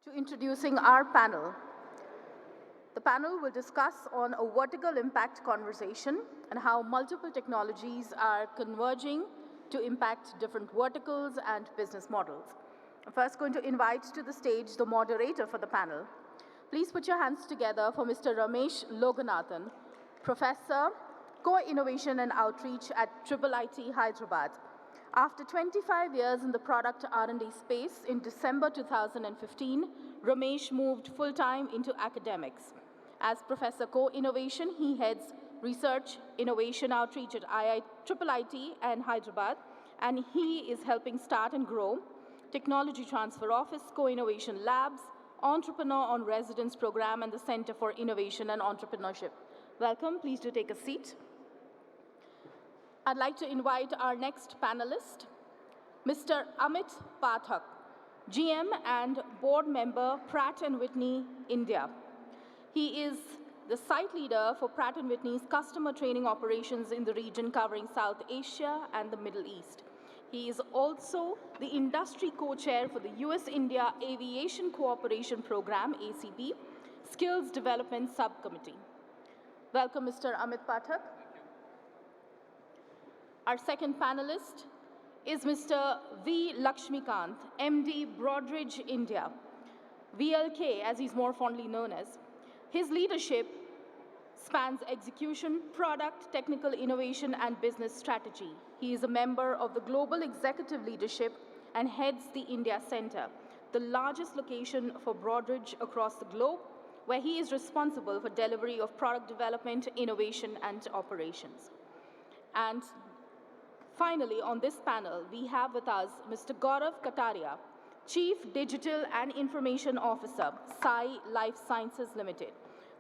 to introducing our panel. The panel will discuss on a vertical impact conversation and how multiple technologies are converging to impact different verticals and business models. I'm first going to invite to the stage the moderator for the panel. Please put your hands together for Mr. Ramesh Loganathan, Professor, Co-Innovation and Outreach at IIIT Hyderabad. After 25 years in the product R&D space, in December 2015, Ramesh moved full-time into academics. As Professor Co-Innovation, he heads Research Innovation Outreach at IIIT and Hyderabad, and he is helping start and grow Technology Transfer Office, Co-Innovation Labs, Entrepreneur on Residence Program, and the Center for Innovation and Entrepreneurship. Welcome, please do take a seat. I'd like to invite our next panelist, Mr. Amit Pathak, GM and board member, Pratt & Whitney, India. He is the site leader for Pratt & Whitney's customer training operations in the region covering South Asia and the Middle East. He is also the industry co-chair for the US-India Aviation Cooperation Program, ACP, Skills Development Subcommittee. Welcome, Mr. Amit Pathak. Our second panelist is Mr. V. Lakshmikant, MD, Broadridge, India, VLK, as he's more fondly known as. His leadership spans execution, product, technical innovation, and business strategy. He is a member of the Global Executive Leadership and heads the India Center, the largest location for Broadridge across the globe, where he is responsible for delivery of product development, innovation, and operations. And finally, on this panel, we have with us Mr. Gaurav Kataria, Chief Digital and Information Officer, Sai Life Sciences Limited.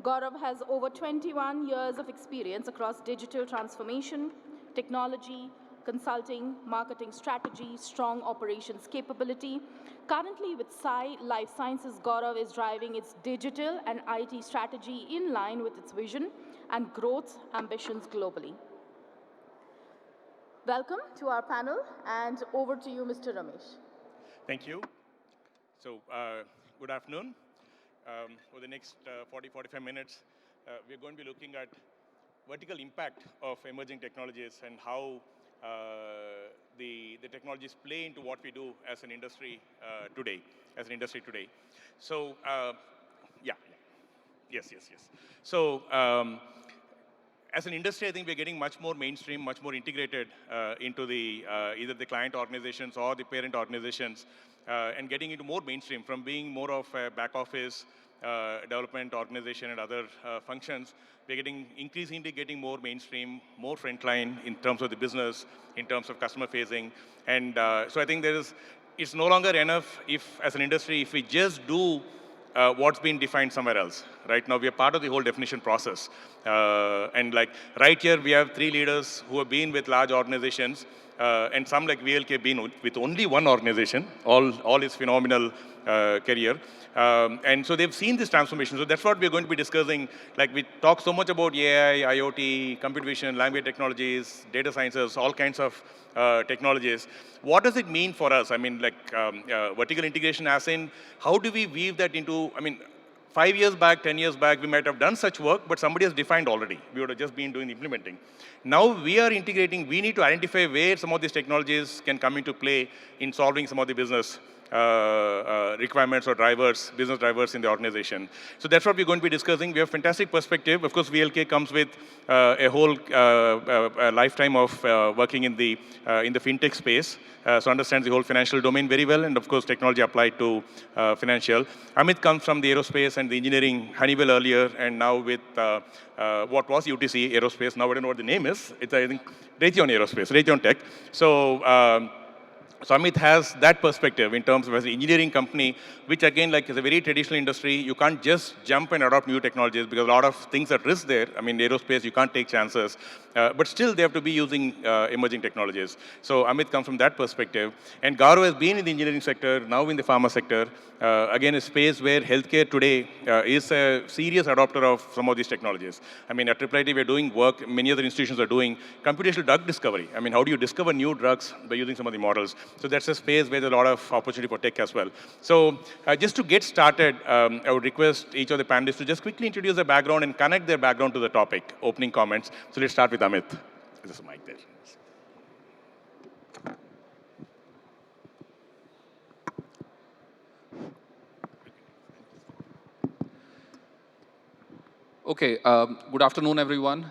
Gaurav has over 21 years of experience across digital transformation, technology, consulting, marketing strategy, strong operations capability. Currently with Sai Life Sciences, Gaurav is driving its digital and IT strategy in line with its vision and growth ambitions globally. Welcome to our panel, and over to you, Mr. Ramesh. Thank you. So, good afternoon. For the next 45 minutes, we're going to be looking at vertical impact of emerging technologies and how the technologies play into what we do as an industry today. So, yeah, yes. So, as an industry, I think we're getting much more mainstream, much more integrated into the either the client organizations or the parent organizations, and getting into more mainstream from being more of a back office development organization and other functions. We're increasingly getting more mainstream, more frontline in terms of the business, in terms of customer facing, and so I think it's no longer enough if, as an industry, if we just do what's been defined somewhere else. Right now, we are part of the whole definition process. And like right here, we have 3 leaders who have been with large organizations, and some like VLK been with only one organization, all his phenomenal career. And so they've seen this transformation. So that's what we're going to be discussing. Like we talk so much about AI, IoT, computer vision, language technologies, data sciences, all kinds of technologies. What does it mean for us? I mean, like vertical integration as in, how do we weave that into, 5 years back, 10 years back, we might have done such work, but somebody has defined already. We would have just been doing the implementing. Now we are integrating, we need to identify where some of these technologies can come into play in solving some of the business requirements or drivers, business drivers in the organization. So that's what we're going to be discussing. We have fantastic perspective. Of course, VLK comes with a whole lifetime of working in the fintech space, so understands the whole financial domain very well, and of course, technology applied to financial. Amit comes from the aerospace and the engineering, Honeywell earlier, and now with what was UTC Aerospace. Now I don't know what the name is. It's, I think, Raytheon Aerospace, Raytheon Tech. So Amit has that perspective in terms of as an engineering company, which again, like is a very traditional industry. You can't just jump and adopt new technologies because a lot of things at risk there. Aerospace, you can't take chances. but still they have to be using emerging technologies. So Amit comes from that perspective. And Gaurav has been in the engineering sector, now in the pharma sector. Again, a space where healthcare today is a serious adopter of some of these technologies. I mean, at IIIT, we're doing work, many other institutions are doing computational drug discovery. I mean, how do you discover new drugs by using some of the models? So that's a space where there's a lot of opportunity for tech as well. So just to get started, I would request each of the panelists to just quickly introduce their background and connect their background to the topic, opening comments. So let's start with Amit. There's a mic there. Okay, good afternoon, everyone.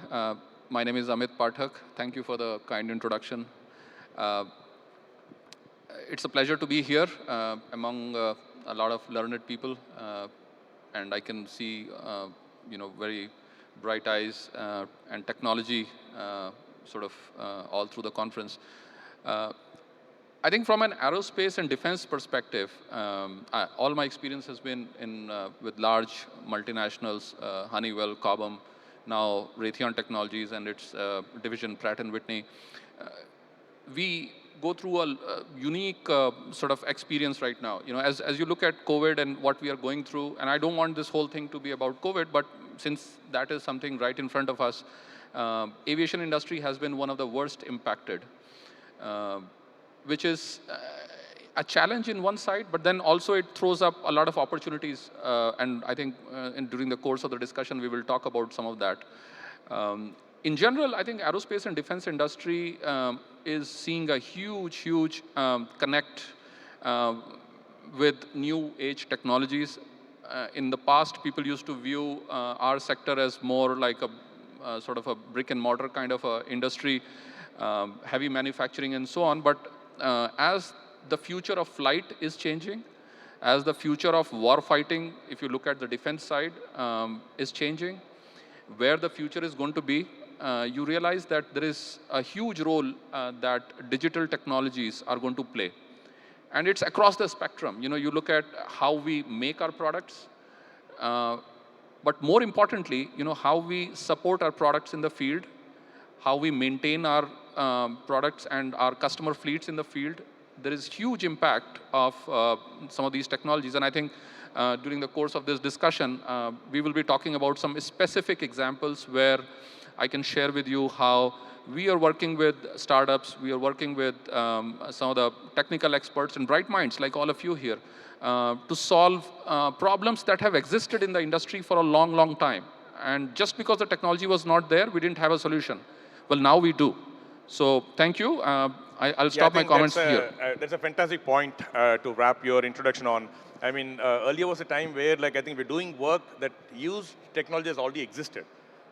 My name is Amit Pathak. Thank you for the kind introduction. Uh, it's a pleasure to be here among a lot of learned people, and I can see, very bright eyes and technology sort of all through the conference. Uh, I think from an aerospace and defense perspective, all my experience has been with large multinationals, Honeywell, Cobham, now Raytheon Technologies and its division Pratt& Whitney. Uh, we go through a unique sort of experience right now. As you look at COVID and what we are going through, and I don't want this whole thing to be about COVID, but since that is something right in front of us, aviation industry has been one of the worst impacted. Uh, which is a challenge in one side, but then also it throws up a lot of opportunities. And I think during the course of the discussion, we will talk about some of that. In general, I think aerospace and defense industry is seeing a huge connect uh, with new age technologies. In the past, people used to view our sector as more like a sort of a brick and mortar kind of a industry, heavy manufacturing and so on. But as the future of flight is changing, as the future of war fighting, if you look at the defense side, is changing, where the future is going to be, you realize that there is a huge role that digital technologies are going to play. And it's across the spectrum. You look at how we make our products, uh, but more importantly, how we support our products in the field, how we maintain our products and our customer fleets in the field. There is huge impact of some of these technologies. And I think during the course of this discussion, we will be talking about some specific examples where I can share with you how we are working with startups, we are working with some of the technical experts and bright minds like all of you here to solve problems that have existed in the industry for a long time. And just because the technology was not there, we didn't have a solution. Well, now we do. So thank you. I'll stop my comments here. That's a fantastic point to wrap your introduction on. I mean, earlier was a time where, like, I think we're doing work that used technology has already existed.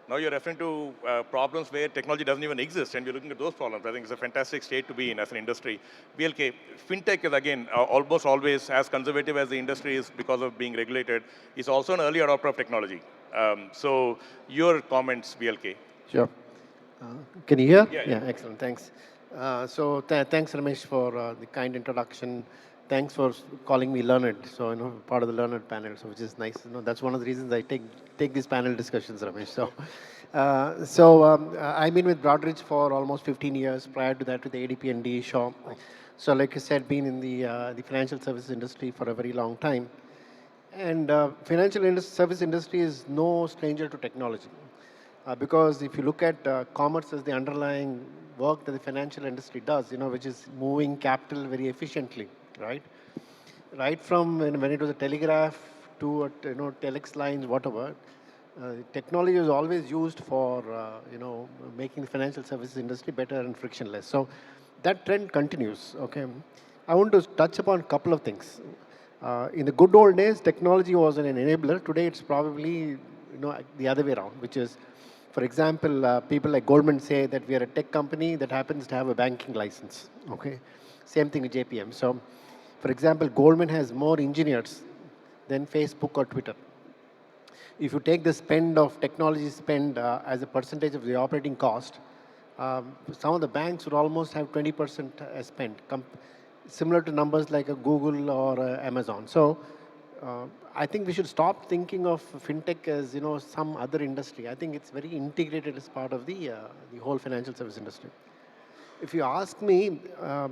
Now you're referring to problems where technology doesn't even exist, and we're looking at those problems. I think it's a fantastic state to be in as an industry. BLK, fintech is, again, almost always as conservative as the industry is because of being regulated. It's also an early adopter of technology. So your comments, BLK. Sure. Can you hear? Yeah. Excellent. Thanks. Thanks, Ramesh, for the kind introduction. Thanks for calling me learned. So, part of the learned panel, so which is nice. That's one of the reasons I take these panel discussions, Ramesh. I've been with Broadridge for almost 15 years. Prior to that, with ADP and DE Shaw. So, like I said, been in the financial services industry for a very long time. And service industry is no stranger to technology. Because if you look at commerce as the underlying work that the financial industry does, which is moving capital very efficiently, right? Right from when it was a telegraph to telex lines, whatever, technology is always used for making the financial services industry better and frictionless. So that trend continues. Okay, I want to touch upon a couple of things. In the good old days, technology was an enabler. Today, it's probably the other way around, which is, for example, people like Goldman say that we are a tech company that happens to have a banking license. Okay, same thing with JPM. So, for example, Goldman has more engineers than Facebook or Twitter. If you take the spend of technology spend as a percentage of the operating cost, some of the banks would almost have 20% spent, similar to numbers like a Google or Amazon. So I think we should stop thinking of fintech as some other industry. I think it's very integrated as part of the whole financial service industry. If you ask me,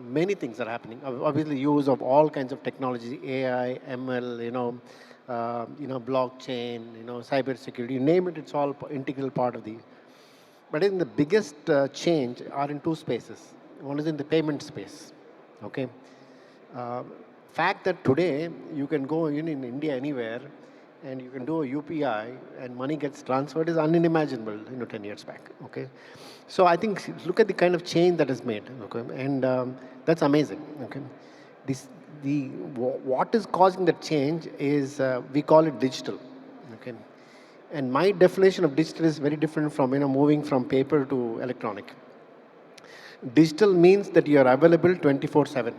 many things are happening. Obviously, use of all kinds of technology, AI, ML, blockchain, cyber security, you name it, it's all integral part of the. But I think the biggest change are in two spaces. One is in the payment space. Okay. Uh, Fact that today you can go in India anywhere and you can do a UPI and money gets transferred is unimaginable 10 years back. Okay. So I think look at the kind of change that is made. Okay. And that's amazing. Okay. This, what is causing that change is we call it digital. Okay. And my definition of digital is very different from moving from paper to electronic. Digital means that you are available 24/7.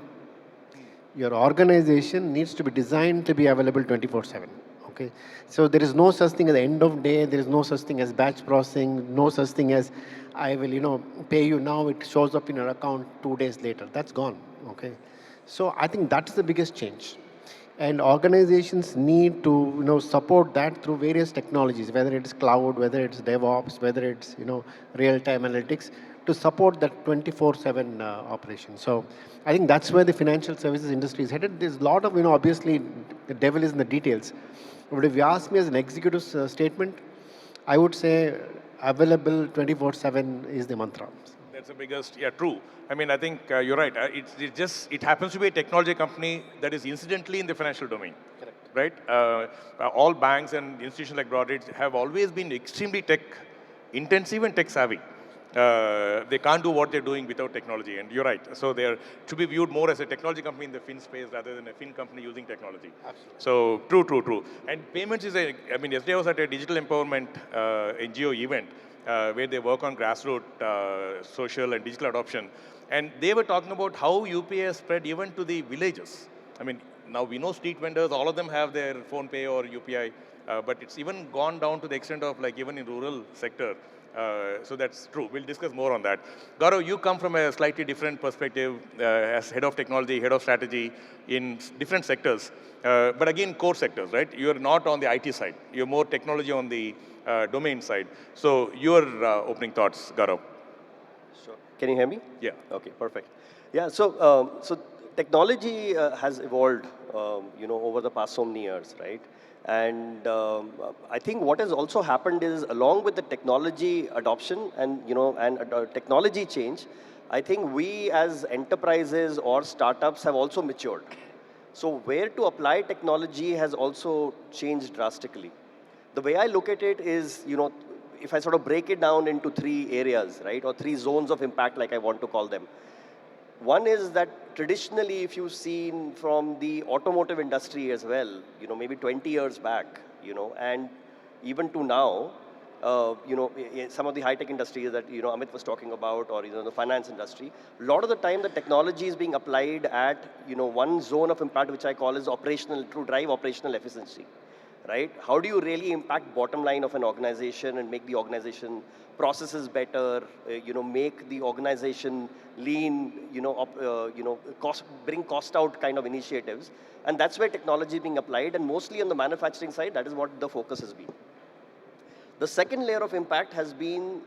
Your organization needs to be designed to be available 24/7. Okay, so there is no such thing as the end of day. There is no such thing as batch processing. No such thing as I will pay you now. It shows up in your account 2 days later. That's gone. Okay, so I think that's the biggest change. And organizations need to support that through various technologies, whether it's cloud, whether it's DevOps, whether it's real-time analytics, to support that 24/7 operation. So I think that's where the financial services industry is headed. There's a lot of obviously the devil is in the details. But if you ask me as an executive statement, I would say available 24/7 is the mantra. That's the biggest, yeah, true. I mean, I think you're right. It happens to be a technology company that is incidentally in the financial domain. Correct. Right? All banks and institutions like Broadridge have always been extremely tech intensive and tech savvy. They can't do what they're doing without technology, and you're right. So they're to be viewed more as a technology company in the fin space rather than a fin company using technology. Absolutely. So true. And payments is yesterday I was at a digital empowerment NGO event where they work on grassroots social and digital adoption, and they were talking about how UPI has spread even to the villages. I mean, now we know street vendors, all of them have their phone pay or UPI, but it's even gone down to the extent of like even in rural sector. So that's true. We'll discuss more on that. Gaurav, you come from a slightly different perspective as head of technology, head of strategy in different sectors, but again, core sectors, right? You're not on the IT side. You're more technology on the domain side. So your opening thoughts, Gaurav. Sure. Can you hear me? Yeah. Okay, perfect. Yeah, so technology has evolved, over the past so many years, right? And I think what has also happened is, along with the technology adoption and technology change, I think we as enterprises or startups have also matured. So where to apply technology has also changed drastically. The way I look at it is, if I sort of break it down into three areas, right, or three zones of impact, like I want to call them. One is that traditionally, if you've seen from the automotive industry as well, maybe 20 years back, and even to now, some of the high-tech industries that, Amit was talking about, or, the finance industry, a lot of the time the technology is being applied at, one zone of impact, which I call is operational, to drive operational efficiency. Right? How do you really impact bottom line of an organization and make the organization processes better, make the organization lean, bring cost out kind of initiatives. And that's where technology is being applied, and mostly on the manufacturing side, that is what the focus has been. The second layer of impact has been,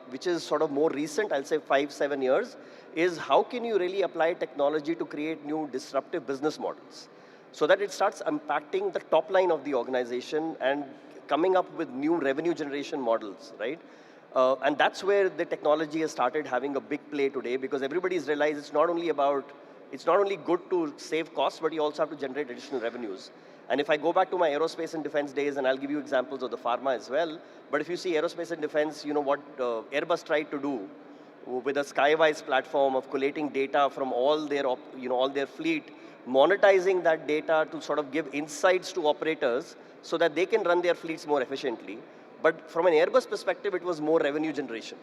which is sort of more recent, I'll say 5-7 years, is how can you really apply technology to create new disruptive business models, so that it starts impacting the top line of the organization and coming up with new revenue generation models, right? And that's where the technology has started having a big play today, because everybody's realized it's not only good to save costs, but you also have to generate additional revenues. And if I go back to my aerospace and defense days, and I'll give you examples of the pharma as well, but if you see aerospace and defense, what Airbus tried to do with a Skywise platform of collating data from all their fleet, monetizing that data to sort of give insights to operators so that they can run their fleets more efficiently. But from an Airbus perspective, it was more revenue generation,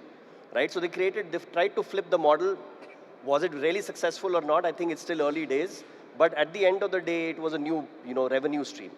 right? So they tried to flip the model. Was it really successful or not? I think it's still early days. But at the end of the day, it was a new, revenue stream.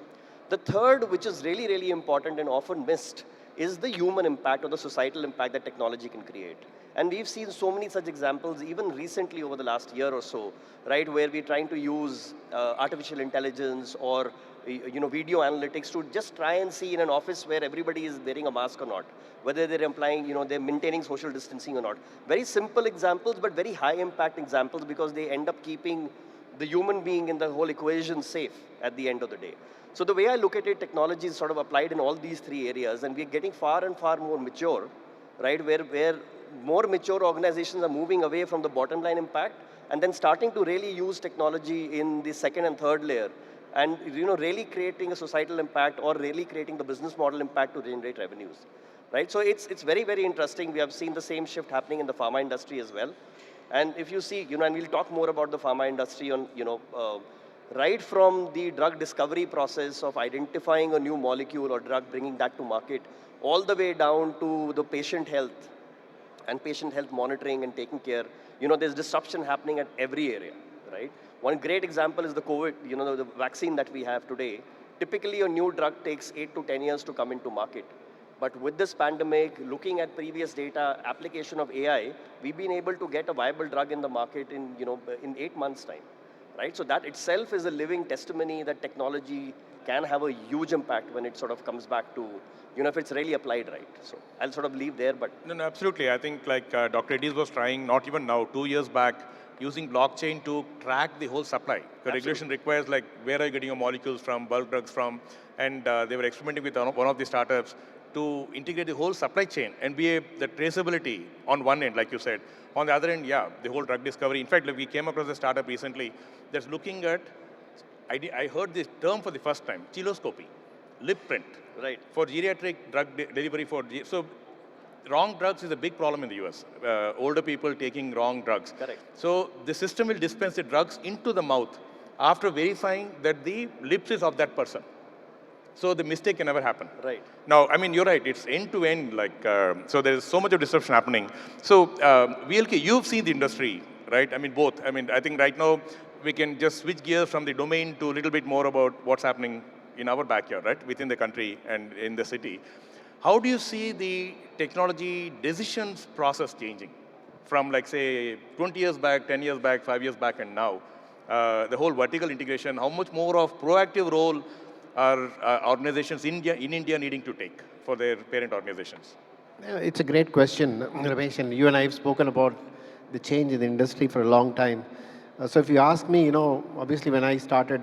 The third, which is really, really important and often missed, is the human impact or the societal impact that technology can create. And we've seen so many such examples, even recently over the last year or so, right, where we're trying to use artificial intelligence or video analytics to just try and see in an office where everybody is wearing a mask or not, whether they're implying, they're maintaining social distancing or not. Very simple examples, but very high impact examples because they end up keeping the human being in the whole equation safe at the end of the day. So the way I look at it, technology is sort of applied in all these three areas, and we're getting far and far more mature, right? Where more mature organizations are moving away from the bottom line impact and then starting to really use technology in the second and third layer, and really creating a societal impact or really creating the business model impact to generate revenues, right? So it's very, very interesting. We have seen the same shift happening in the pharma industry as well. And if you see, and we'll talk more about the pharma industry on, right from the drug discovery process of identifying a new molecule or drug, bringing that to market, all the way down to the patient health and patient health monitoring and taking care. There's disruption happening at every area, right? One great example is the COVID, the vaccine that we have today. Typically, a new drug takes 8 to 10 years to come into market. But with this pandemic, looking at previous data, application of AI, we've been able to get a viable drug in the market in 8 months' time, right? So that itself is a living testimony that technology can have a huge impact when it sort of comes back to, if it's really applied right. So I'll sort of leave there, but. No, absolutely. I think like Dr. Reddy's was trying, not even now, 2 years back, using blockchain to track the whole supply. The regulation requires like, where are you getting your molecules from, bulk drugs from, and they were experimenting with one of the startups to integrate the whole supply chain and be the traceability on one end, like you said. On the other end, yeah, the whole drug discovery. In fact, like, we came across a startup recently that's looking at, I heard this term for the first time, chiloscopy, lip print. Right. For geriatric drug delivery so wrong drugs is a big problem in the US. Older people taking wrong drugs. Correct. So the system will dispense the drugs into the mouth after verifying that the lips is of that person. So the mistake can never happen. Right. Now, I mean, you're right. It's end to end. So there is so much of disruption happening. So VLK, you've seen the industry, right? I mean, both. I mean, I think right now we can just switch gears from the domain to a little bit more about what's happening in our backyard, right? Within the country and in the city. How do you see the technology decisions process changing from, like, say, 20 years back, 10 years back, 5 years back, and now? The whole vertical integration, how much more of proactive role are organizations in India needing to take for their parent organizations? Yeah, it's a great question, Ramesh, and you and I have spoken about the change in the industry for a long time. So if you ask me, obviously when I started,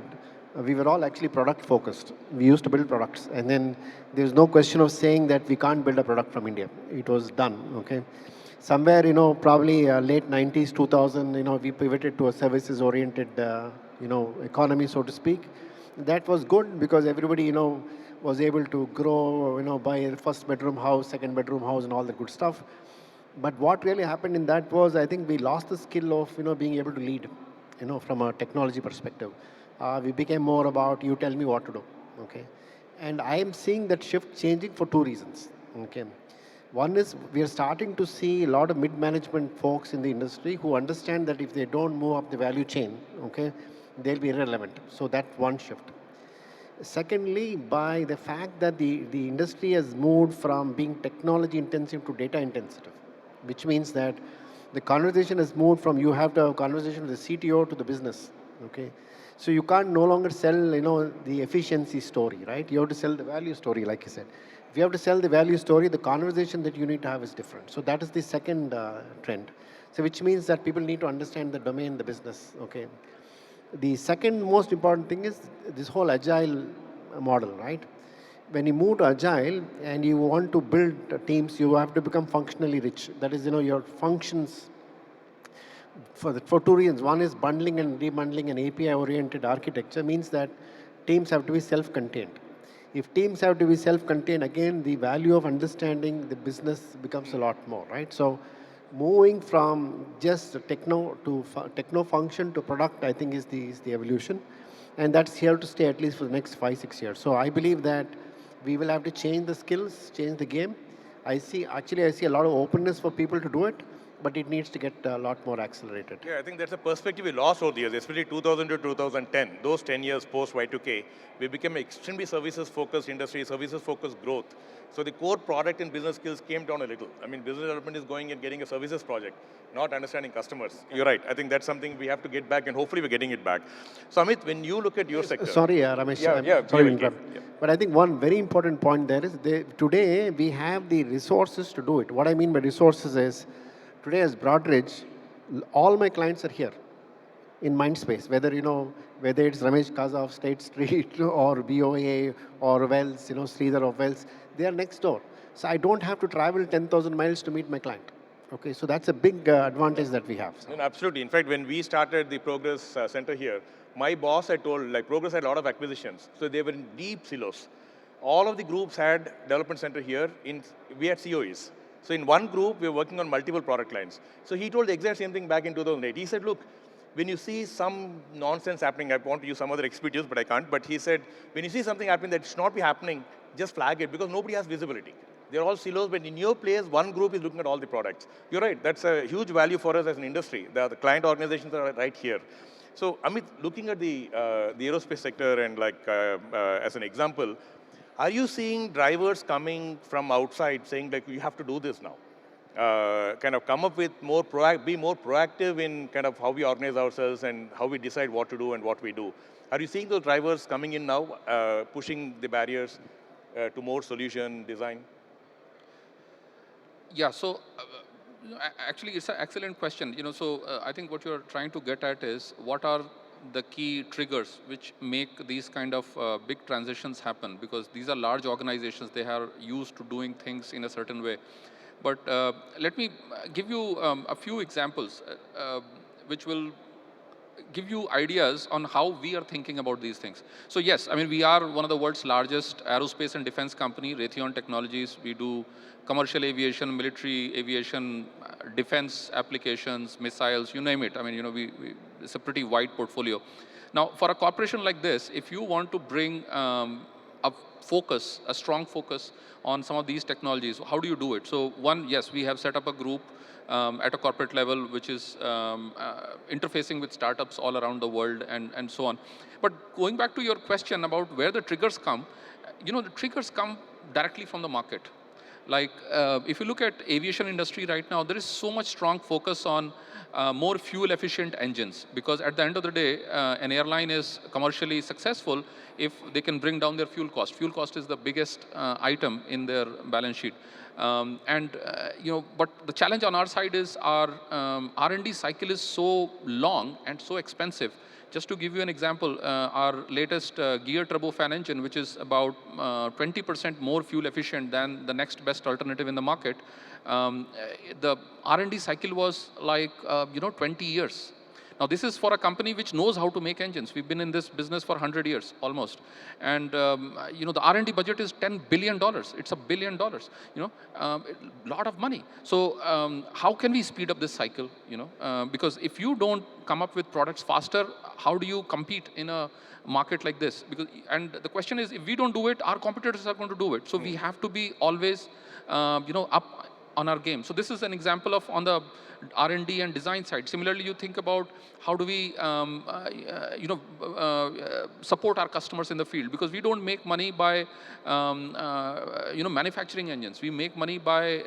we were all actually product focused. We used to build products, and then there's no question of saying that we can't build a product from India. It was done, okay? Somewhere, probably late 90s, 2000, we pivoted to a services-oriented, economy, so to speak. That was good because everybody, was able to grow, buy a first bedroom house, second bedroom house, and all the good stuff. But what really happened in that was, I think we lost the skill of, being able to lead, from a technology perspective. We became more about, you tell me what to do, okay? And I am seeing that shift changing for two reasons, okay? One is we are starting to see a lot of mid-management folks in the industry who understand that if they don't move up the value chain, okay, they'll be irrelevant. So that's one shift. Secondly, by the fact that the industry has moved from being technology intensive to data intensive, which means that the conversation has moved from you have to have a conversation with the CTO to the business, okay? So you can't no longer sell, the efficiency story, right? You have to sell the value story, like you said. If you have to sell the value story, the conversation that you need to have is different. So that is the second trend. So which means that people need to understand the domain, the business, okay? The second most important thing is this whole agile model, right? When you move to agile and you want to build teams, you have to become functionally rich. That is, your functions for two reasons. One is bundling and debundling and API-oriented architecture means that teams have to be self-contained. If teams have to be self-contained, again, the value of understanding the business becomes a lot more, right? So moving from just techno function to product, I think is the evolution. And that's here to stay at least for the next 5-6 years. So I believe that we will have to change the skills, change the game. I see a lot of openness for people to do it, but it needs to get a lot more accelerated. Yeah, I think that's a perspective we lost over the years, especially 2000 to 2010. Those 10 years post Y2K, we became extremely services-focused industry, services-focused growth. So the core product and business skills came down a little. I mean, business development is going and getting a services project, not understanding customers. You're right. I think that's something we have to get back, and hopefully we're getting it back. So Amit, when you look at your sector, Sorry, Ramesh, yeah, I'm yeah, sorry you to will get. interrupt. Yeah. But I think one very important point there is today we have the resources to do it. What I mean by resources is, today as Broadridge, all my clients are here in Mindspace, whether it's Ramesh Kaza of State Street or BOA or Wells, Sridhar of Wells, they are next door. So I don't have to travel 10,000 miles to meet my client. Okay, so that's a big advantage that we have. No, no, absolutely. In fact, when we started the Progress Center here, my boss had told, like, Progress had a lot of acquisitions. So they were in deep silos. All of the groups had development center here. We had COEs. So in one group, we were working on multiple product lines. So he told the exact same thing back in 2008. He said, look, when you see some nonsense happening, I want to use some other experience, but I can't. But he said, when you see something happening that should not be happening, just flag it because nobody has visibility. They're all silos, but in your place, one group is looking at all the products. You're right, that's a huge value for us as an industry. The client organizations are right here. So, Amit, looking at the aerospace sector and as an example, are you seeing drivers coming from outside saying like, you have to do this now? Kind of come up with be more proactive in kind of how we organize ourselves and how we decide what to do and what we do. Are you seeing those drivers coming in now, pushing the barriers to more solution design? Yeah, so actually, it's an excellent question. So I think what you're trying to get at is what are the key triggers which make these kind of big transitions happen? Because these are large organizations; they are used to doing things in a certain way. But let me give you a few examples which will give you ideas on how we are thinking about these things. So yes, I mean, we are one of the world's largest aerospace and defense company, Raytheon Technologies. We do commercial aviation, military aviation, defense applications, missiles, you name it. I mean, it's a pretty wide portfolio. Now, for a corporation like this, if you want to bring a strong focus on some of these technologies, how do you do it? So one, yes, we have set up a group at a corporate level, which is interfacing with startups all around the world and so on. But going back to your question about where the triggers come, the triggers come directly from the market. Like if you look at aviation industry right now, there is so much strong focus on more fuel efficient engines, because at the end of the day, an airline is commercially successful if they can bring down their fuel cost. Fuel cost is the biggest item in their balance sheet. But the challenge on our side is our R&D cycle is so long and so expensive. Just to give you an example, our latest gear turbofan engine, which is about 20% more fuel efficient than the next best alternative in the market, the R&D cycle was like 20 years. Now, this is for a company which knows how to make engines. We've been in this business for 100 years, almost. And, the R&D budget is $10 billion. It's $1 billion, a lot of money. So how can we speed up this cycle, because if you don't come up with products faster, how do you compete in a market like this? And the question is, if we don't do it, our competitors are going to do it. So we have to be always, up on our game. So this is an example of on the R&D and design side. Similarly, you think about how do we, support our customers in the field, because we don't make money by, manufacturing engines. We make money by,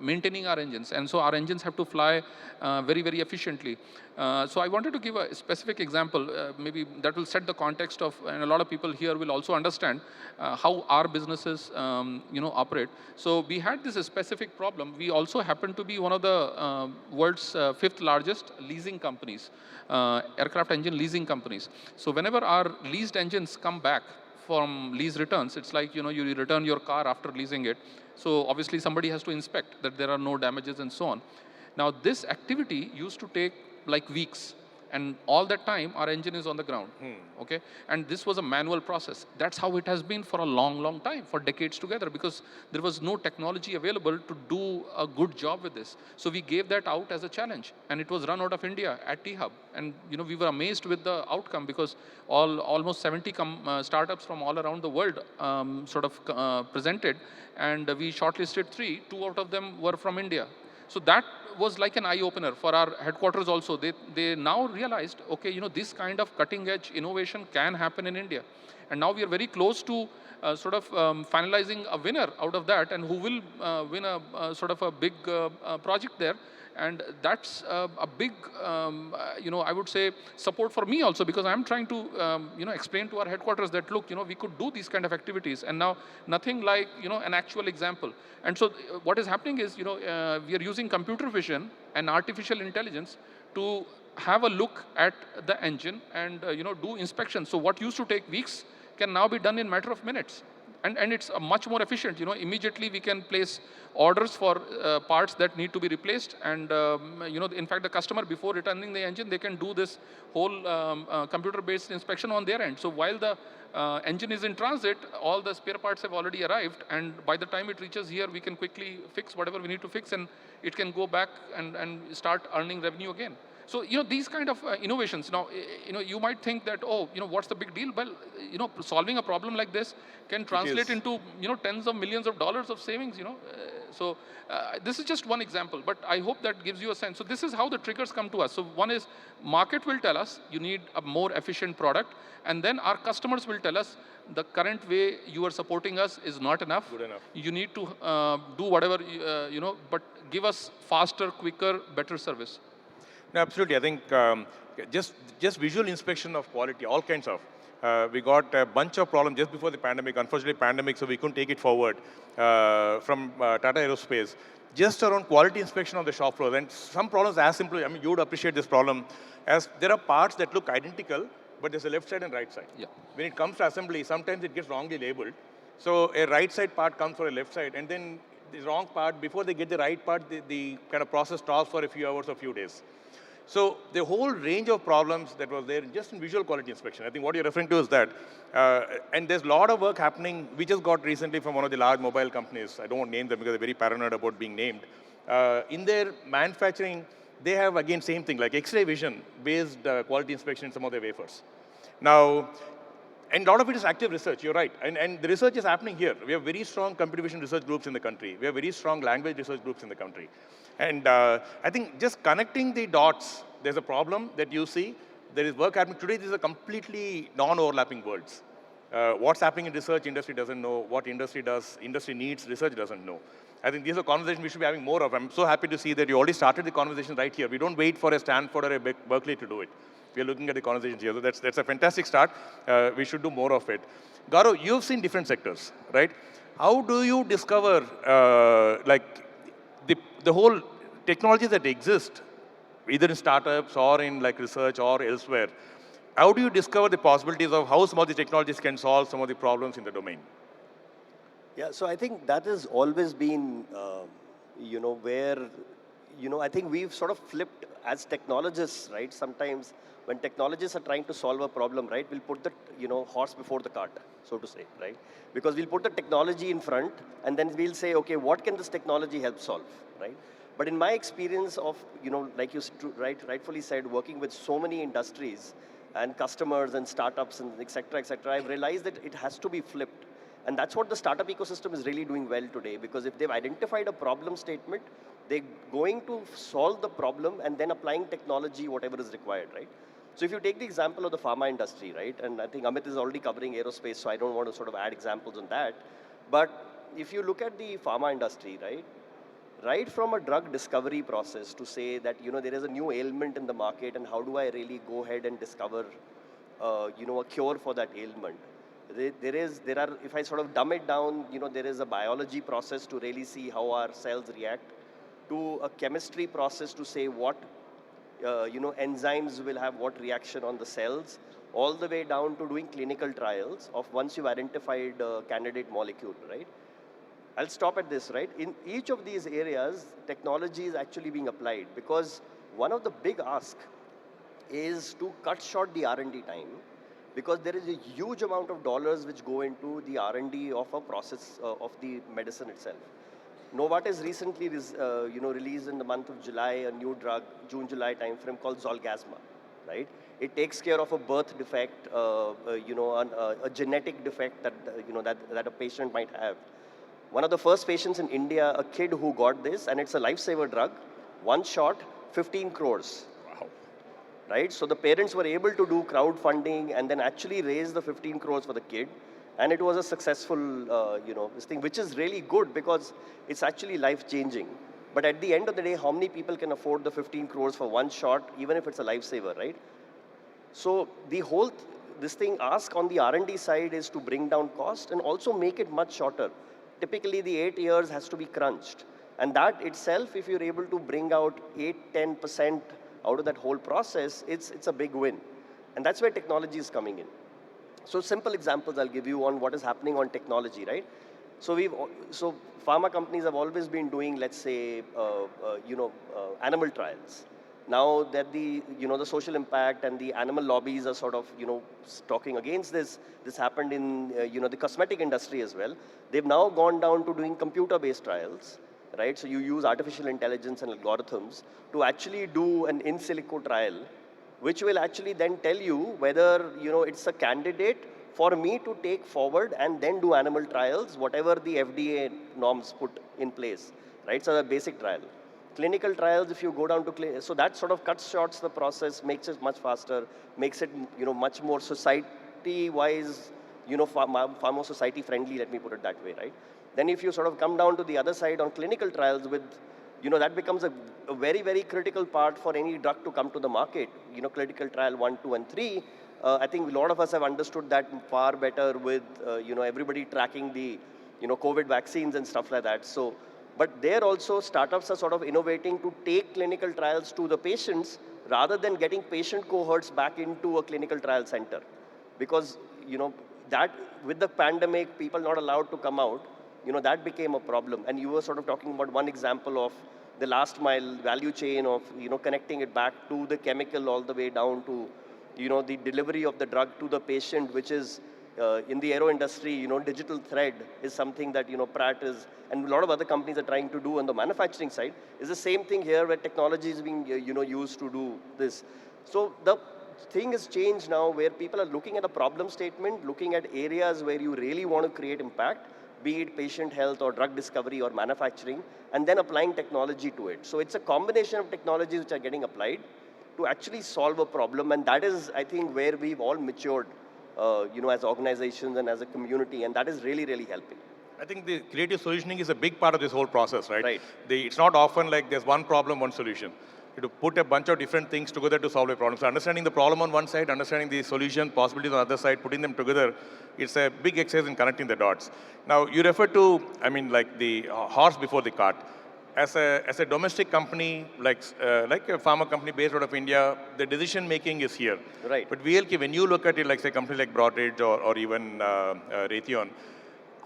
maintaining our engines, and so our engines have to fly very, very efficiently. So I wanted to give a specific example. Maybe that will set the context of, and a lot of people here will also understand how our businesses, operate. So we had this specific problem. We also happen to be one of the world's fifth largest leasing companies, aircraft engine leasing companies. So whenever our leased engines come back from lease returns, it's like, you return your car after leasing it. So obviously somebody has to inspect that there are no damages and so on. Now, this activity used to take like weeks, and all that time our engine is on the ground. Okay, and this was a manual process. That's how it has been for a long, long time, for decades together, because there was no technology available to do a good job with this. So we gave that out as a challenge, and it was run out of India at T-Hub. And we were amazed with the outcome, because almost 70 startups from all around the world presented, and we shortlisted 3. 2 out of them were from India. So that was like an eye-opener for our headquarters also. They now realized, okay, this kind of cutting-edge innovation can happen in India. And now we are very close to sort of finalizing a winner out of that, and who will win a sort of a big project there. And that's a big, I would say, support for me also, because I'm trying to, explain to our headquarters that, look, we could do these kind of activities. And now nothing like, an actual example. And so what is happening is, we are using computer vision and artificial intelligence to have a look at the engine and, do inspection. So what used to take weeks can now be done in a matter of minutes. And it's much more efficient. Immediately we can place orders for parts that need to be replaced. And, in fact, the customer, before returning the engine, they can do this whole computer-based inspection on their end. So while the engine is in transit, all the spare parts have already arrived. And by the time it reaches here, we can quickly fix whatever we need to fix, and it can go back and start earning revenue again. So, these kind of innovations, now, you might think that, oh, what's the big deal? Well, solving a problem like this can translate into, tens of millions of dollars of savings, So this is just one example, but I hope that gives you a sense. So this is how the triggers come to us. So one is market will tell us you need a more efficient product, and then our customers will tell us the current way you are supporting us is not enough. Good enough. You need to do whatever, but give us faster, quicker, better service. No, absolutely. I think just visual inspection of quality, all kinds of. We got a bunch of problems just before the pandemic. Unfortunately, pandemic, so we couldn't take it forward from Tata Aerospace. Just around quality inspection on the shop floor, and some problems as simple. I mean, you would appreciate this problem, as there are parts that look identical, but there's a left side and right side. Yeah. When it comes to assembly, sometimes it gets wrongly labeled. So a right side part comes for a left side, and then the wrong part, before they get the right part, the kind of process stalls for a few hours or few days. So the whole range of problems that was there just in visual quality inspection, I think what you're referring to is that, and there's a lot of work happening. We just got recently from one of the large mobile companies. I don't want to name them because they're very paranoid about being named. In their manufacturing, they have, again, same thing, like X-ray vision based quality inspection in some of their wafers. Now, and a lot of it is active research, you're right. And the research is happening here. We have very strong computer vision research groups in the country. We have very strong language research groups in the country. And I think just connecting the dots, there's a problem that you see. There is work happening. Today, these are completely non-overlapping worlds. What's happening in research, industry doesn't know. What industry does, industry needs, research doesn't know. I think these are conversations we should be having more of. I'm so happy to see that you already started the conversation right here. We don't wait for a Stanford or a Berkeley to do it. We are looking at the conversations here. So that's a fantastic start. We should do more of it. Gaurav, you've seen different sectors, right? How do you discover the whole technologies that exist, either in startups or in like research or elsewhere? How do you discover the possibilities of how some of the technologies can solve some of the problems in the domain? Yeah, so I think that has always been, where, I think we've sort of flipped as technologists, right? Sometimes when technologists are trying to solve a problem, right, we'll put the, horse before the cart, so to say, right? Because we'll put the technology in front, and then we'll say, okay, what can this technology help solve, right? But in my experience of, like you rightfully said, working with so many industries and customers and startups and et cetera, I've realized that it has to be flipped. And that's what the startup ecosystem is really doing well today, because if they've identified a problem statement, they're going to solve the problem and then applying technology, whatever is required, right? So if you take the example of the pharma industry, right, and I think Amit is already covering aerospace, so I don't want to sort of add examples on that. But if you look at the pharma industry, right from a drug discovery process to say that, there is a new ailment in the market and how do I really go ahead and discover, a cure for that ailment. There are, if I sort of dumb it down, there is a biology process to really see how our cells react, to a chemistry process to say what, enzymes will have what reaction on the cells, all the way down to doing clinical trials of once you've identified a candidate molecule, right? I'll stop at this, right? In each of these areas, technology is actually being applied, because one of the big asks is to cut short the R&D time, because there is a huge amount of dollars which go into the R&D of a process of the medicine itself. Novartis recently released in the month of July a new drug, June-July timeframe, called Zolgensma, right? It takes care of a birth defect, a genetic defect that, that a patient might have. One of the first patients in India, a kid who got this, and it's a lifesaver drug, one shot, 15 crores. Wow. Right? So the parents were able to do crowdfunding and then actually raise the 15 crores for the kid. And it was a successful, this thing, which is really good because it's actually life-changing. But at the end of the day, how many people can afford the 15 crores for one shot, even if it's a lifesaver, right? So the whole, this thing ask on the R&D side is to bring down cost and also make it much shorter. Typically, the 8 years has to be crunched. And that itself, if you're able to bring out 8-10% out of that whole process, it's a big win. And that's where technology is coming in. So simple examples I'll give you on what is happening on technology, right? So pharma companies have always been doing, let's say, animal trials. Now that the social impact and the animal lobbies are sort of, talking against this. This happened in, the cosmetic industry as well. They've now gone down to doing computer-based trials, right? So you use artificial intelligence and algorithms to actually do an in silico trial, which will actually then tell you whether, it's a candidate for me to take forward and then do animal trials, whatever the FDA norms put in place, right? So the basic trial. Clinical trials, if you go down to, so that sort of cuts shorts the process, makes it much faster, makes it, much more society-wise, far more society-friendly, let me put it that way, right? Then if you sort of come down to the other side on clinical trials with, that becomes a very, very critical part for any drug to come to the market. Clinical trial 1, 2, and 3. I think a lot of us have understood that far better with, everybody tracking the, COVID vaccines and stuff like that. So, but there also startups are sort of innovating to take clinical trials to the patients rather than getting patient cohorts back into a clinical trial center. Because, that with the pandemic, people not allowed to come out, that became a problem. And you were sort of talking about one example of the last mile value chain of, connecting it back to the chemical all the way down to, the delivery of the drug to the patient, which is in the aero industry, digital thread is something that, Pratt is, and a lot of other companies are trying to do on the manufacturing side. Is the same thing here where technology is being, used to do this. So the thing has changed now where people are looking at a problem statement, looking at areas where you really want to create impact, be it patient health or drug discovery or manufacturing, and then applying technology to it. So it's a combination of technologies which are getting applied to actually solve a problem, and that is, I think, where we've all matured, as organizations and as a community, and that is really, really helping. I think the creative solutioning is a big part of this whole process, right? Right. It's not often like there's one problem, one solution. You have to put a bunch of different things together to solve a problem. So understanding the problem on one side, understanding the solution, possibilities on the other side, putting them together, it's a big exercise in connecting the dots. Now, you refer to, like the horse before the cart. As a domestic company, like a pharma company based out of India, the decision making is here. Right. But VLK, when you look at it, like say a company like Broadridge or even Raytheon,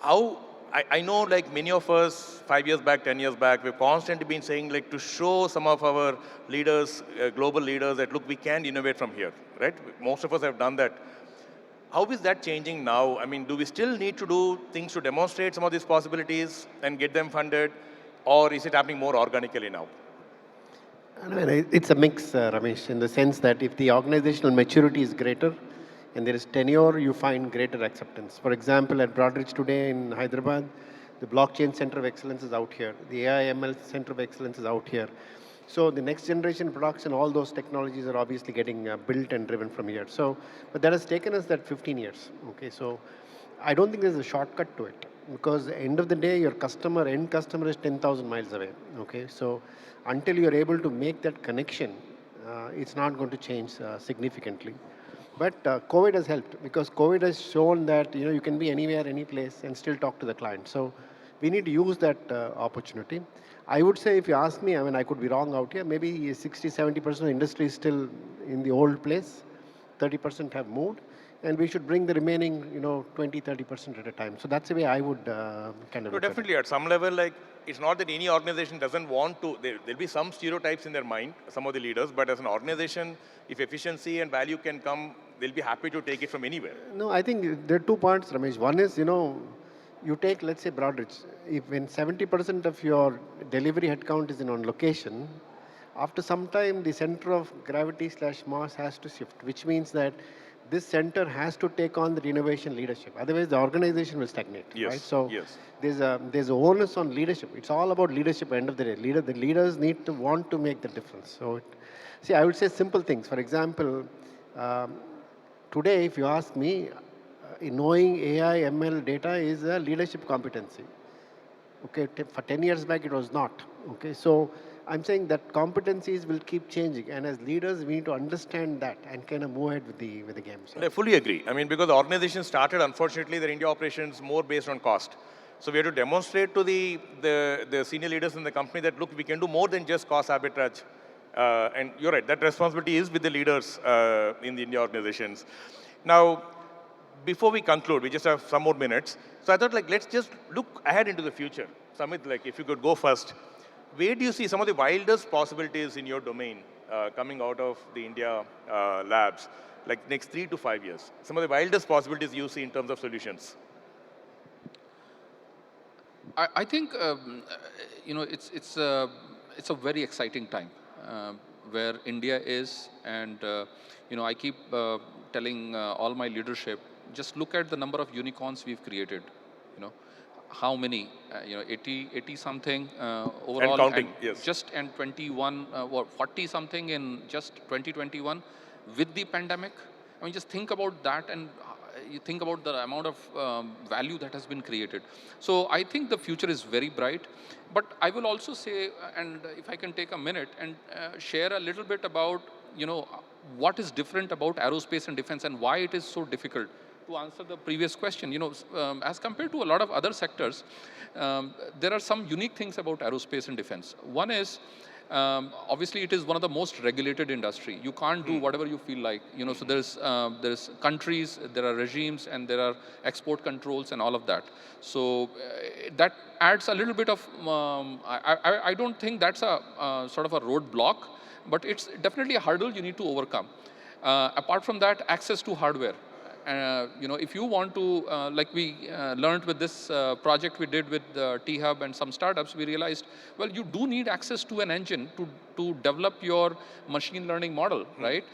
how I know like many of us 5 years back, 10 years back, we've constantly been saying like to show some of our leaders, global leaders that look, we can innovate from here, right? Most of us have done that. How is that changing now? I mean, do we still need to do things to demonstrate some of these possibilities and get them funded? Or is it happening more organically now? I mean, it's a mix, Ramesh, in the sense that if the organizational maturity is greater and there is tenure, you find greater acceptance. For example, at Broadridge today in Hyderabad, the Blockchain Center of Excellence is out here. The AI/ML Center of Excellence is out here. So the next generation products and all those technologies are obviously getting built and driven from here. So, but that has taken us that 15 years. Okay, so I don't think there's a shortcut to it because at the end of the day, your end customer is 10,000 miles away. Okay, so until you're able to make that connection, it's not going to change significantly. But COVID has helped because COVID has shown that you can be anywhere, any place, and still talk to the client. So we need to use that opportunity. I would say, if you ask me, I mean, I could be wrong out here. Maybe 60-70% of the industry is still in the old place. 30% have moved, and we should bring the remaining, 20-30% at a time. So that's the way I would kind of. No, definitely. At some level, like it's not that any organization doesn't want to. There'll be some stereotypes in their mind, some of the leaders, but as an organization, if efficiency and value can come, they'll be happy to take it from anywhere. No, I think there are 2 points, Ramesh. One is, you take, let's say, Broadridge. If when 70% of your delivery headcount is in on location, after some time, the center of gravity/mass has to shift, which means that this center has to take on the innovation leadership. Otherwise, the organization will stagnate, right? Yes, So yes. there's a onus on leadership. It's all about leadership. End of the day, the leaders need to want to make the difference. So, see, I would say simple things. For example, um, today, if you ask me, knowing AI, ML data is a leadership competency. Okay, for 10 years back, it was not. Okay, so I'm saying that competencies will keep changing, and as leaders, we need to understand that and kind of move ahead with the game. So. I fully agree. I mean, because the organization started, unfortunately, their India operations more based on cost. So we have to demonstrate to the senior leaders in the company that, look, we can do more than just cost arbitrage. And you're right, that responsibility is with the leaders in the India organizations. Now, before we conclude, we just have some more minutes. So I thought, like, let's just look ahead into the future. Samit, like, if you could go first, where do you see some of the wildest possibilities in your domain coming out of the India labs, like next 3 to 5 years? Some of the wildest possibilities you see in terms of solutions? I think it's a very exciting time where India is, and I keep telling all my leadership, just look at the number of unicorns we've created. You know, how many? 80 something And overall, and counting, yes. just and 21 or 40 something in just 2021 with the pandemic. I mean, just think about that, and you think about the amount of value that has been created. So I think the future is very bright. But I will also say, and if I can take a minute and share a little bit about, what is different about aerospace and defense and why it is so difficult to answer the previous question. As compared to a lot of other sectors, there are some unique things about aerospace and defense. One is, obviously, it is one of the most regulated industry. You can't do whatever you feel like. So there's countries, there are regimes, and there are export controls and all of that. So that adds a little bit of. I don't think that's a sort of a roadblock, but it's definitely a hurdle you need to overcome. Apart from that, access to hardware. If you want to, like we learned with this project we did with T-Hub and some startups, we realized, well, you do need access to an engine to develop your machine learning model, right?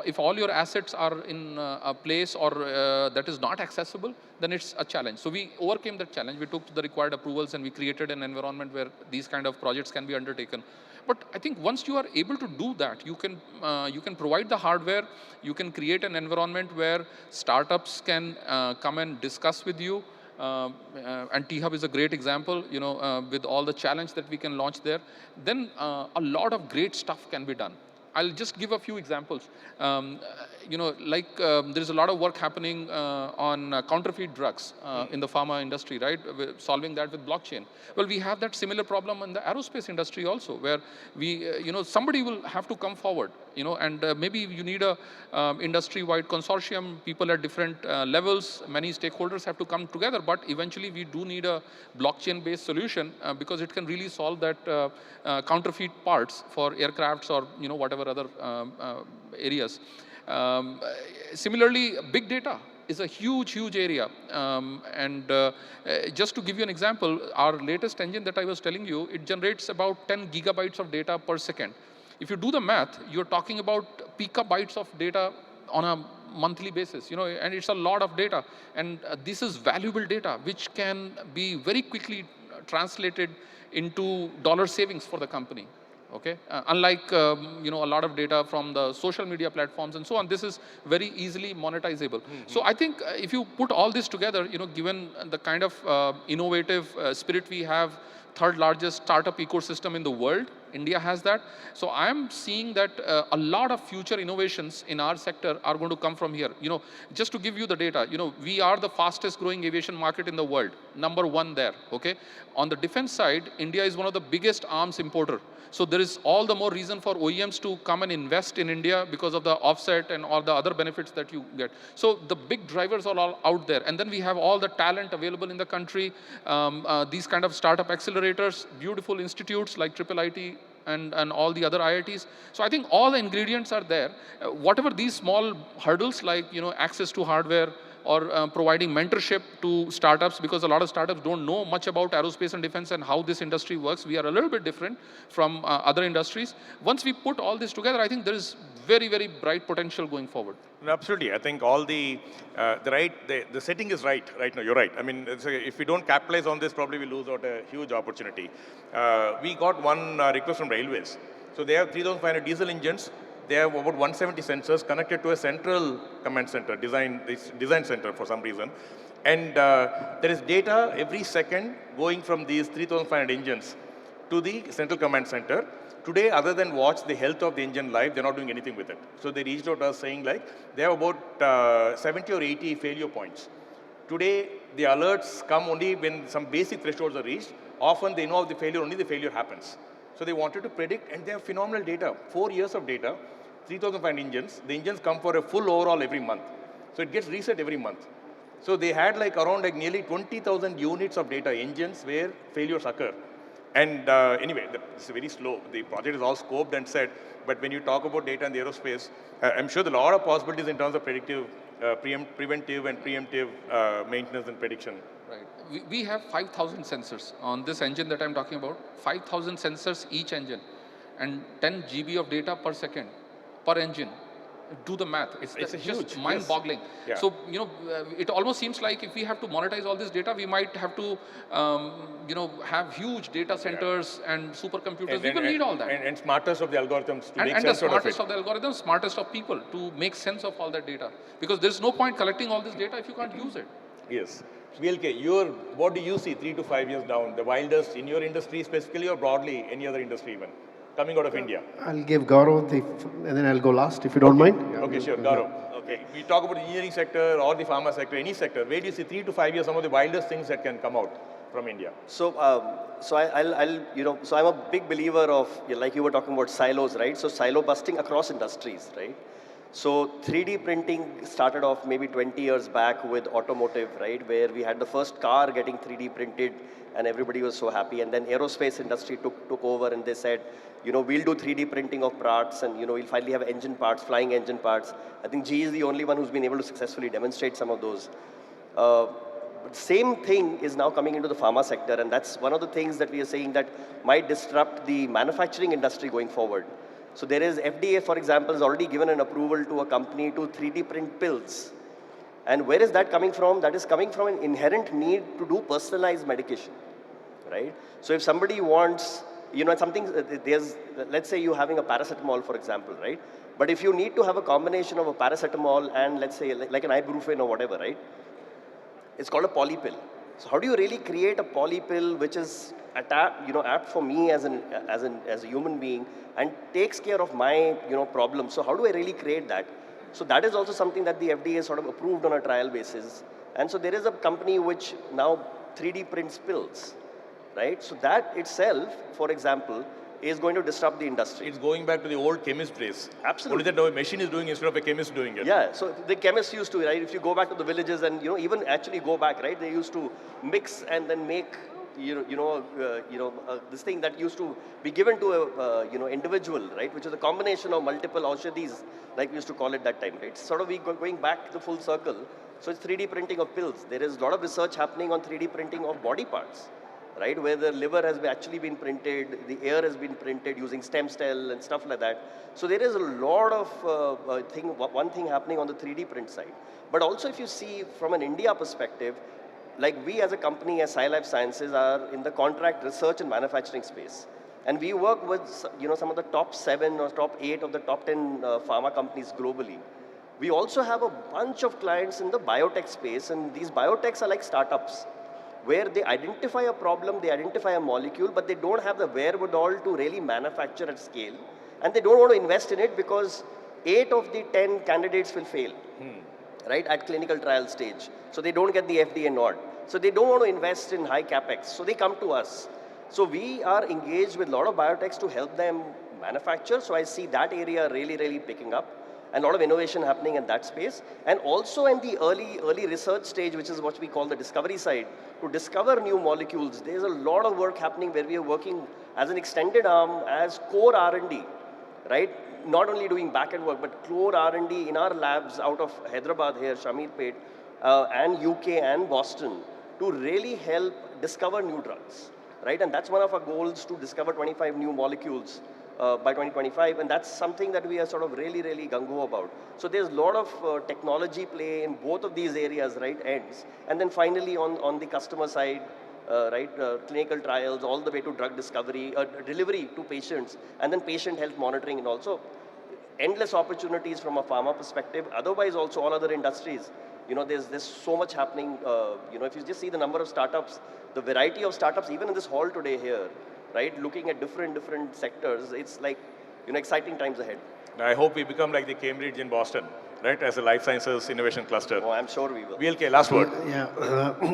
If all your assets are in a place or that is not accessible, then it's a challenge. So we overcame that challenge. We took the required approvals and we created an environment where these kind of projects can be undertaken. But I think once you are able to do that, you can provide the hardware, you can create an environment where startups can come and discuss with you. And T-Hub is a great example, with all the challenge that we can launch there. Then a lot of great stuff can be done. I'll just give a few examples. There's a lot of work happening on counterfeit drugs in the pharma industry, right? We're solving that with blockchain. Well, we have that similar problem in the aerospace industry also, where somebody will have to come forward, and maybe you need a industry-wide consortium, people at different levels, many stakeholders have to come together, but eventually we do need a blockchain-based solution because it can really solve that counterfeit parts for aircrafts or whatever other areas. Similarly, big data is a huge area. Just to give you an example, our latest engine that I was telling you, it generates about 10 gigabytes of data per second. If you do the math, you're talking about petabytes of data on a monthly basis, and it's a lot of data. And this is valuable data, which can be very quickly translated into dollar savings for the company. Okay, unlike a lot of data from the social media platforms and so on, this is very easily monetizable. So I think if you put all this together, given the kind of innovative spirit we have, third largest startup ecosystem in the world, India has that. So I'm seeing that a lot of future innovations in our sector are going to come from here. Just to give you the data, we are the fastest growing aviation market in the world, #1 there. Okay, on the defense side, India is one of the biggest arms importer. So there is all the more reason for OEMs to come and invest in India because of the offset and all the other benefits that you get. So the big drivers are all out there. And then we have all the talent available in the country, these kind of startup accelerators, beautiful institutes like IIIT and all the other IITs. So I think all the ingredients are there. Whatever these small hurdles like, access to hardware, or providing mentorship to startups, because a lot of startups don't know much about aerospace and defense and how this industry works. We are a little bit different from other industries. Once we put all this together, I think there is very, very bright potential going forward. No, absolutely. I think all the setting is right now. You're right. I mean, if we don't capitalize on this, probably we lose out a huge opportunity. We got one request from railways. So they have 3,500 diesel engines. They have about 170 sensors connected to a central command center, design center for some reason. And there is data every second going from these 3,500 engines to the central command center. Today, other than watch the health of the engine live, they're not doing anything with it. So they reached out to us saying like, they have about 70 or 80 failure points. Today, the alerts come only when some basic thresholds are reached. Often they know of the failure, only the failure happens. So they wanted to predict, and they have phenomenal data. 4 years of data, 3,005 engines. The engines come for a full overhaul every month. So it gets reset every month. So they had like around like nearly 20,000 units of data, engines where failures occur. And anyway, it's very slow. The project is all scoped and set, but when you talk about data in the aerospace, I'm sure there are a lot of possibilities in terms of predictive, preventive and preemptive maintenance and prediction. Right. We have 5,000 sensors on this engine that I'm talking about. 5,000 sensors each engine, and 10 GB of data per second per engine. Do the math. It's huge, just mind-boggling. yes. Yeah. So it almost seems like if we have to monetize all this data, we might have to have huge data centers and supercomputers. We will need all that. And smartest of the algorithms to make And the sense out of smartest it. of the algorithms, smartest of people to make sense of all that data. Because there's no point collecting all this data if you can't use it. Yes. VLK, what do you see 3 to 5 years down? The wildest in your industry specifically, or broadly any other industry even, coming out of India? I'll give Gaurav and then I'll go last, if you don't mind. Okay, sure, Gaurav. Okay, we talk about the engineering sector or the pharma sector, any sector. Where do you see 3 to 5 years some of the wildest things that can come out from India? So, so I'm a big believer of, like you were talking about silos, right? So silo busting across industries, right? So 3D printing started off maybe 20 years back with automotive, right? Where we had the first car getting 3D printed and everybody was so happy. And then aerospace industry took over and they said, we'll do 3D printing of parts and, we'll finally have engine parts, flying engine parts. I think GE is the only one who's been able to successfully demonstrate some of those. Same thing is now coming into the pharma sector, and that's one of the things that we are saying that might disrupt the manufacturing industry going forward. So there is FDA, for example, has already given an approval to a company to 3D print pills. And where is that coming from? That is coming from an inherent need to do personalized medication, right? So if somebody wants, let's say you're having a paracetamol, for example, right? But if you need to have a combination of a paracetamol and let's say like an ibuprofen or whatever, right? It's called a polypill. So how do you really create a polypill which is apt for me as a human being and takes care of my problem? So how do I really create that? So that is also something that the FDA has sort of approved on a trial basis. And so there is a company which now 3D prints pills, right? So that itself, for example, is going to disrupt the industry. It's going back to the old chemist days. Absolutely. Only that a machine is doing instead of a chemist doing it. Yeah, so the chemists used to, right? If you go back to the villages and even actually go back, right? They used to mix and then make this thing that used to be given to a individual, right? Which is a combination of multiple aushadhis, like we used to call it that time, right? Sort of going back the full circle. So it's 3D printing of pills. There is a lot of research happening on 3D printing of body parts, right? Where the liver has actually been printed, the air has been printed using stem cell and stuff like that. So there is a lot of one thing happening on the 3D print side. But also if you see from an India perspective, like we as a company, as Sci Life Sciences, are in the contract research and manufacturing space. And we work with some of the top 7 or top 8 of the top 10 pharma companies globally. We also have a bunch of clients in the biotech space, and these biotechs are like startups, where they identify a problem, they identify a molecule, but they don't have the wherewithal to really manufacture at scale. And they don't want to invest in it because 8 of the 10 candidates will fail, right, at clinical trial stage. So they don't get the FDA nod. So they don't want to invest in high capex. So they come to us. So we are engaged with a lot of biotechs to help them manufacture. So I see that area really, really picking up. And a lot of innovation happening in that space. And also in the early research stage, which is what we call the discovery side, to discover new molecules. There's a lot of work happening where we are working as an extended arm, as core R&D, right? Not only doing back-end work, but core R&D in our labs out of Hyderabad here, Shamirpet, and UK and Boston to really help discover new drugs, right? And that's one of our goals, to discover 25 new molecules by 2025, and that's something that we are sort of really, really gung-ho about. So there's a lot of technology play in both of these areas, right, ends. And then finally on the customer side, clinical trials all the way to drug discovery, delivery to patients, and then patient health monitoring, and also endless opportunities from a pharma perspective. Otherwise, also all other industries, there's so much happening. If you just see the number of startups, the variety of startups, even in this hall today here, right, looking at different sectors, it's like, exciting times ahead. I hope we become like the Cambridge in Boston, right, as a life sciences innovation cluster. Oh, I'm sure we will. VLK, last word.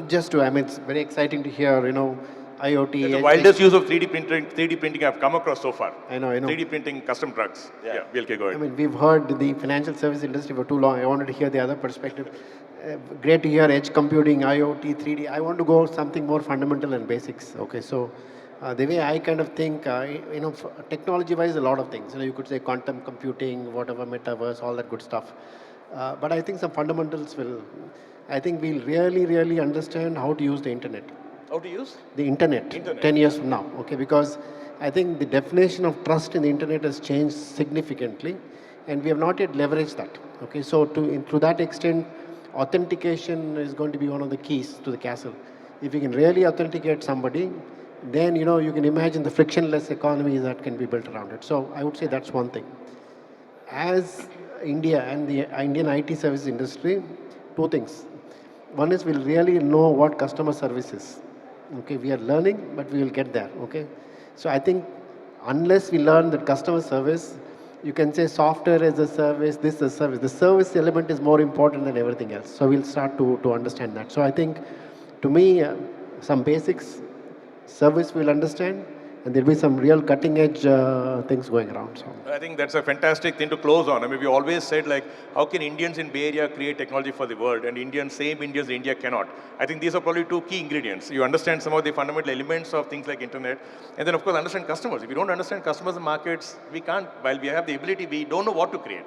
Just to, it's very exciting to hear, IoT. It's the wildest use of 3D printing I've come across so far. I know. 3D printing custom drugs. Yeah, VLK, go ahead. We've heard the financial service industry for too long. I wanted to hear the other perspective. Great to hear edge computing, IoT, 3D. I want to go something more fundamental and basics. Okay, so the way I kind of think, technology-wise, a lot of things. You could say quantum computing, whatever, metaverse, all that good stuff. But I think some fundamentals I think we'll really understand how to use the internet. How to use? The internet. 10 years from now, okay? Because I think the definition of trust in the internet has changed significantly, and we have not yet leveraged that, okay? So to that extent, authentication is going to be one of the keys to the castle. If you can really authenticate somebody, then, you can imagine the frictionless economy that can be built around it. So I would say that's one thing. As India and the Indian IT service industry, two things. One is we'll really know what customer service is. Okay, we are learning, but we will get there. Okay, so I think unless we learn that customer service, you can say software as a service, this is a service. The service element is more important than everything else. So we'll start to understand that. So I think, to me, some basics, service we'll understand, and there'll be some real cutting edge things going around. So I think that's a fantastic thing to close on. We always said, like, how can Indians in Bay Area create technology for the world, and Indians in India cannot. I think these are probably two key ingredients. You understand some of the fundamental elements of things like internet, and then of course understand customers. If you don't understand customers and markets, we can't, while we have the ability, we don't know what to create.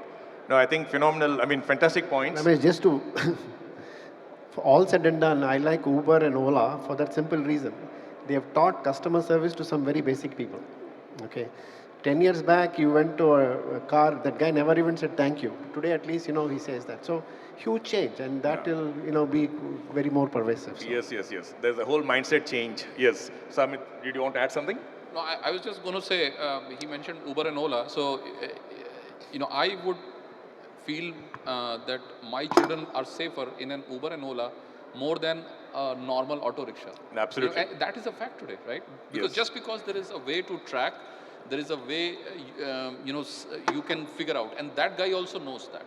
No, I think phenomenal, fantastic points. Just to, for all said and done, I like Uber and Ola for that simple reason. They have taught customer service to some very basic people. Okay, 10 years back, you went to a car, that guy never even said thank you. Today, at least, he says that. So huge change, and that will, be very more pervasive. So. Yes. There's a whole mindset change. Yes. Samit, did you want to add something? No, I was just going to say, he mentioned Uber and Ola. So, I would feel that my children are safer in an Uber and Ola more than a normal auto rickshaw. Absolutely. That is a fact today, right? Because just because there is a way to track, there is a way, you can figure out. And that guy also knows that,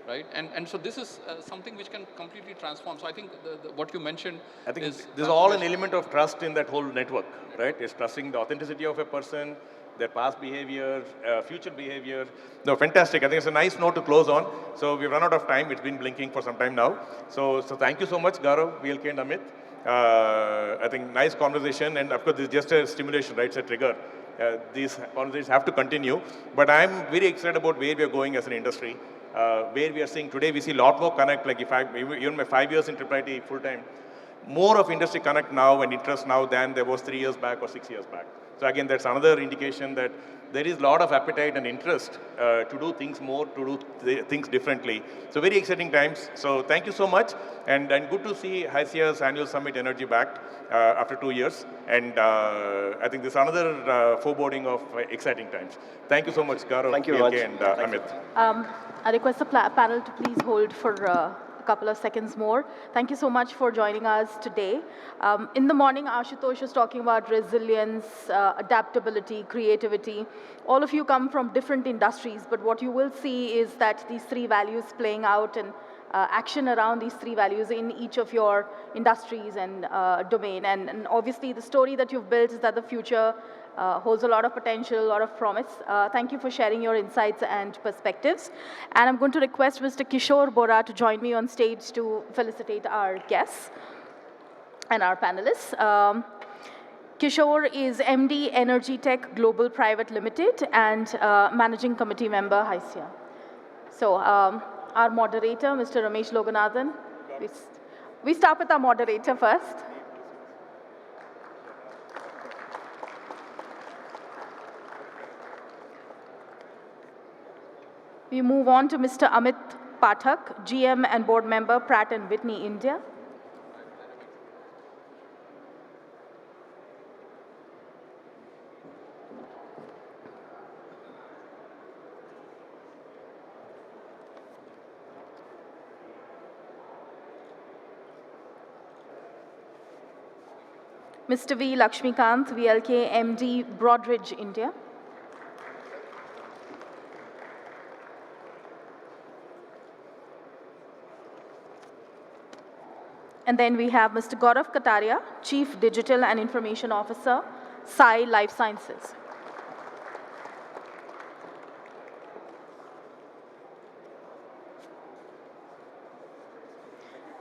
right? And so this is something which can completely transform. So I think what you mentioned there's all an element of trust in that whole network, right? It's trusting the authenticity of a person, their past behavior, future behavior. No, fantastic. I think it's a nice note to close on. So we've run out of time. It's been blinking for some time now. So thank you so much, Gaurav, VLK, and Amit. I think nice conversation, and of course, this is just a stimulation, right? It's a trigger. These conversations have to continue. But I'm very excited about where we are going as an industry. Where we are seeing today, we see a lot more connect. Like even my 5 years in Triple full time, more of industry connect now and interest now than there was 3 years back or 6 years back. So again, that's another indication that there is a lot of appetite and interest to do things more, to do things differently. So very exciting times. So thank you so much. And good to see HICIA's annual summit energy back after 2 years. And I think this is another foreboding of exciting times. Thank you so much, Gaurav, thank you very much. And Amit. I request the panel to please hold for a couple of seconds more. Thank you so much for joining us today. In the morning, Ashutosh was talking about resilience, adaptability, creativity. All of you come from different industries, but what you will see is that these three values playing out and action around these three values in each of your industries and domain. And obviously, the story that you've built is that the future holds a lot of potential, a lot of promise. Thank you for sharing your insights and perspectives. And I'm going to request Mr. Kishore Bora to join me on stage to felicitate our guests and our panelists. Kishore is MD Energy Tech Global Private Limited and Managing Committee member, HICIA. So our moderator, Mr. Ramesh Loganathan, please. We start with our moderator first. We move on to Mr. Amit Pathak, GM and board member, Pratt & Whitney, India. Mr. V. Lakshmikant, VLK, MD, Broadridge, India. And then we have Mr. Gaurav Kataria, Chief Digital and Information Officer, Sai Life Sciences.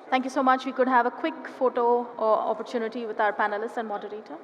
Thank you so much. We could have a quick photo opportunity with our panelists and moderator.